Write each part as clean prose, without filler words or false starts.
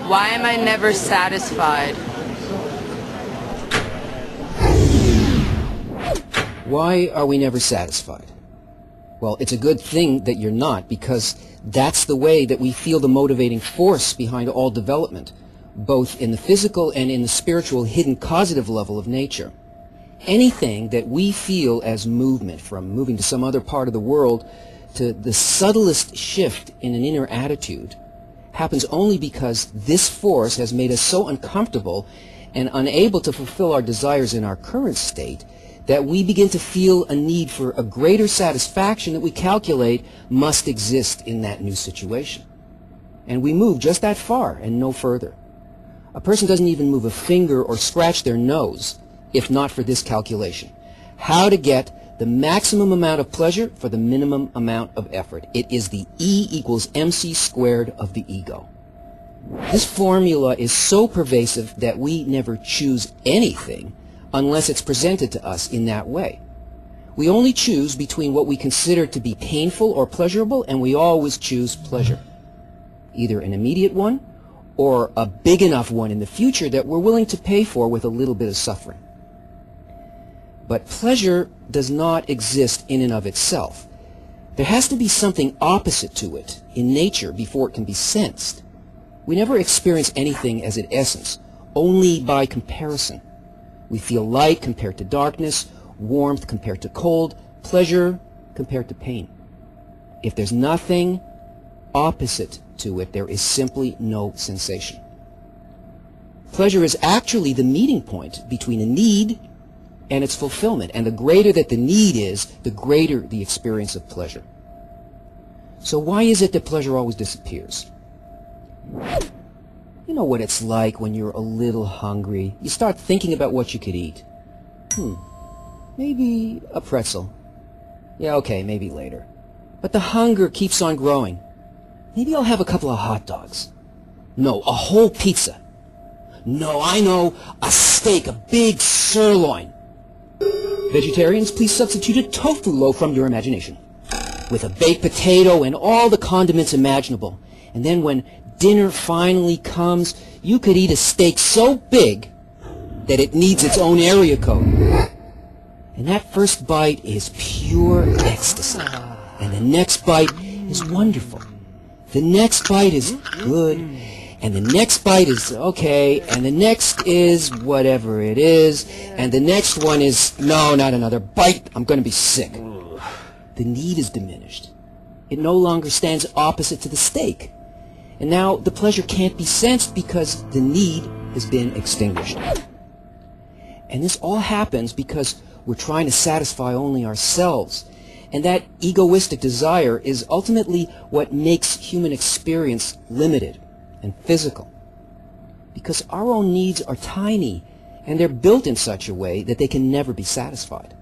Why am I never satisfied? Why are we never satisfied? Well, it's a good thing that you're not, because that's the way that we feel the motivating force behind all development, both in the physical and in the spiritual hidden causative level of nature. Anything that we feel as movement, from moving to some other part of the world to the subtlest shift in an inner attitude, happens only because this force has made us so uncomfortable and unable to fulfill our desires in our current state that we begin to feel a need for a greater satisfaction that we calculate must exist in that new situation. And we move just that far and no further. A person doesn't even move a finger or scratch their nose if not for this calculation. How to get the maximum amount of pleasure for the minimum amount of effort. It is the E equals MC squared of the ego. This formula is so pervasive that we never choose anything unless it's presented to us in that way. We only choose between what we consider to be painful or pleasurable, and we always choose pleasure. Either an immediate one or a big enough one in the future that we're willing to pay for with a little bit of suffering. But pleasure does not exist in and of itself. There has to be something opposite to it in nature before it can be sensed. We never experience anything as its essence, only by comparison. We feel light compared to darkness, warmth compared to cold, pleasure compared to pain. If there's nothing opposite to it, there is simply no sensation. Pleasure is actually the meeting point between a need and its fulfillment, and the greater that the need is, the greater the experience of pleasure. So why is it that pleasure always disappears? You know what it's like when you're a little hungry. You start thinking about what you could eat. Maybe a pretzel. Yeah, okay, maybe later. But the hunger keeps on growing. Maybe I'll have a couple of hot dogs. No, a whole pizza. No, I know, a steak, a big sirloin. Vegetarians, please substitute a tofu loaf from your imagination, with a baked potato and all the condiments imaginable. And then when dinner finally comes, you could eat a steak so big that it needs its own area code. And that first bite is pure ecstasy. And the next bite is wonderful. The next bite is good. And the next bite is okay. And the next is whatever it is. And the next one is, no, not another bite. I'm going to be sick. The need is diminished. It no longer stands opposite to the steak. And now the pleasure can't be sensed because the need has been extinguished. And this all happens because we're trying to satisfy only ourselves. And that egoistic desire is ultimately what makes human experience limited and physical. Because our own needs are tiny, and they're built in such a way that they can never be satisfied.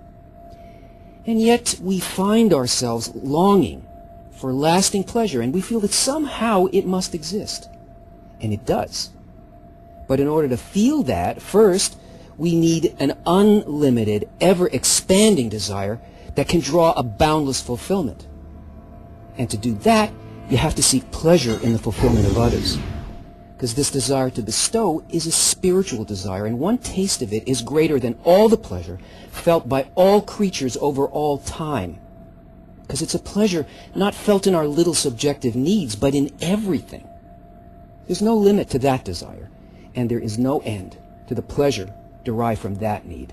And yet we find ourselves longing for lasting pleasure, and we feel that somehow it must exist. And it does. But in order to feel that, first, we need an unlimited, ever-expanding desire that can draw a boundless fulfillment. And to do that, you have to seek pleasure in the fulfillment of others. Because this desire to bestow is a spiritual desire, and one taste of it is greater than all the pleasure felt by all creatures over all time. Because it's a pleasure not felt in our little subjective needs, but in everything. There's no limit to that desire, and there is no end to the pleasure derived from that need.